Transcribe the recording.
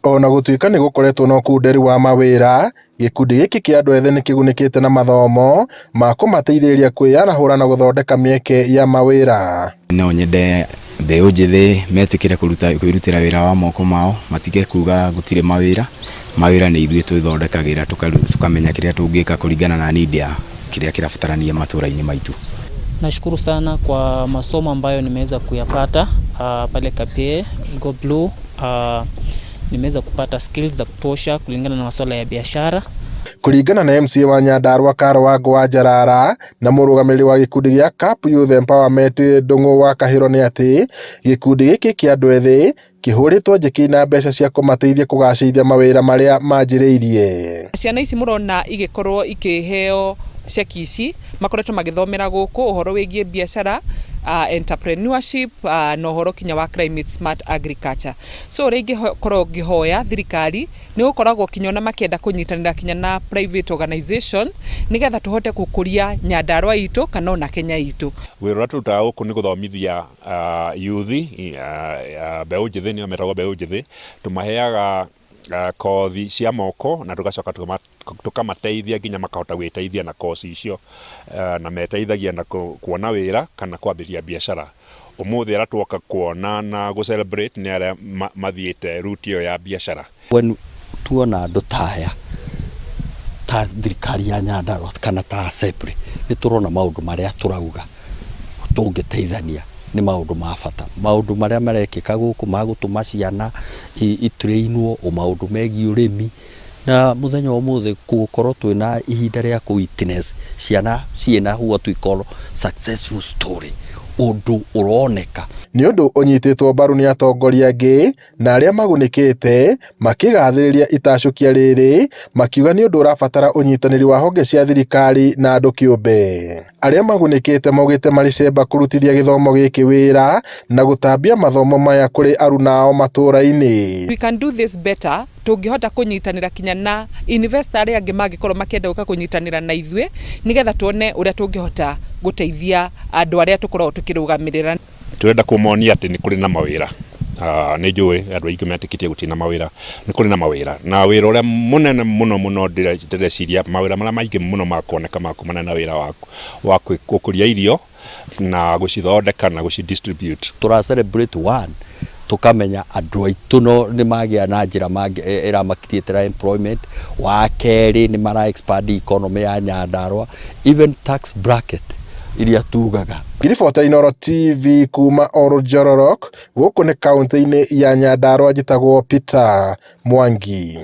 Ona gũtuĩka nĩ gũkoretwo na ũkunderi wa mawĩra, gĩkundi gĩkĩ kĩa andũ ethĩ nĩ kĩgunĩkĩte na mathomo ma kũmateithĩrĩria kwĩyanahũra na gũthondeka mĩeke ya mawĩra. No nyende mbeũ njĩthĩ metĩkĩre kwĩrutĩra wĩra wa moko mao, matige kuga gũtirĩ mawĩra nĩ ithuĩ twĩthondekagĩra tukamenya kĩrĩa tũngĩka kũringana na need ya kĩrĩa kĩrabatarania matũra-inĩ maitũ. Nashukuru sana kwa masomo ambayo nimeweza kuyapata pale KPA Go Blue. Nimeweza kupata skills za kutosha kulingana na masuala ya biashara. Kulingana na MCA wa Nyandarua Karo wa Njarara na mũrũgamĩrĩri wa gĩkundi gĩa CAP Youth Empowerment Ndung'u wa Kahĩro nĩ atĩ gĩkundi gĩkĩ kĩa andũ ethĩ kĩhũrĩtwo njeki na mbeca cia kũmateithia kũgacĩrithia mawĩra marĩa manjĩrĩirie. Ciana ici mũrona igĩkorwo ikĩheo ceki ici makoretwo magĩthomera gũkũ ũhoro wĩgiĩ biashara, entrepreneurship na ũhoro kinya wa climate smart agriculture. So ũrĩa ingĩkorwo ngĩhoya thirikari nĩ gũkoragwo kinya ona makĩenda kũnyitanĩra kinya na private organization nĩgetha tũhote gũkũria Nyandarua itũ kana ona Kenya itũ. Wĩra ũrĩa tũrutaga gũkũ nĩ gũthomithia youth, mbeũ njĩthĩ, nĩo metagwo mbeũ njĩthĩ, tũmaheaga kothi cia moko na tugacoka tukamateithia nginya makahota gwĩteithia na kozi icio, na meteithagia na kuona wĩra kana kwambĩrĩria biashara. Ũmũthĩ ara tuoka kuona na gũ celebrate nĩ arĩa mathiĩte route ĩyo ya biashara. Tuona andũ ta thirikari ya Nyandarua kana ta Assembly nĩ turona maũndũ marĩa turauga tũngĩteithania nĩ maũndũ ma bata, maũndũ marĩa marekĩka gũkũ ma gũtũma ciana itrainwo, maũndũ megiĩ ũrĩmi, na mũthenya ũmũthĩ gũkorwo twĩna ihinda rĩa witness ciana ciena what we call successful story, ũndũ ũroneka. Nĩ ũndũ ũnyitĩtwo mbaru nĩ atongoria angĩ na arĩa magunĩkĩte makĩgathĩrĩria itacũkia rĩrĩ, makiuga nĩ ũndũ ũrabatara ũnyitanĩri wa honge cia thirikari na andũ kĩũmbe. Arĩa magunĩkĩte maugĩte marĩ cemba kũrutithia gĩthomo gĩkĩ wĩra na gũtambia mathomo maya kũrĩ aruna ao matũra-inĩ. We can do this better tũngĩhota kũnyitanĩra kinya na investor arĩa angĩ mangĩkorwo makĩenda gũka kũnyitanĩra na ithuĩ nĩgetha tuone ũrĩa tũngĩhota gũteithia andũ arĩa tũkoragwo tũkĩrũgamĩrĩra. Tũrenda kũmonia atĩ nĩ kũrĩ na mawĩra. Nĩ njũĩ andũ aingĩ metĩkĩtie gũtirĩ na mawĩra, nĩ kũrĩ na mawĩra, na wĩra ũrĩa mũnene mũno ndĩreciria mawĩra marĩa maingĩ mũno makuoneka makumana na wĩra wa gũkũria irio na gũcithondeka na gũcidistribute. Tũra celebrate one, tukamenya andũ aitũ no nĩ magĩa na njĩra ĩramakirie employment. Wa kerĩ nĩ mara expand economy ya Nyandarua, even tax bracket iria tugaga. Ngiribota Inooro TV kuma Olojororok, gũkũ nĩ kaunti-inĩ ya Nyandarua, njĩtagwo Peter Mwangi.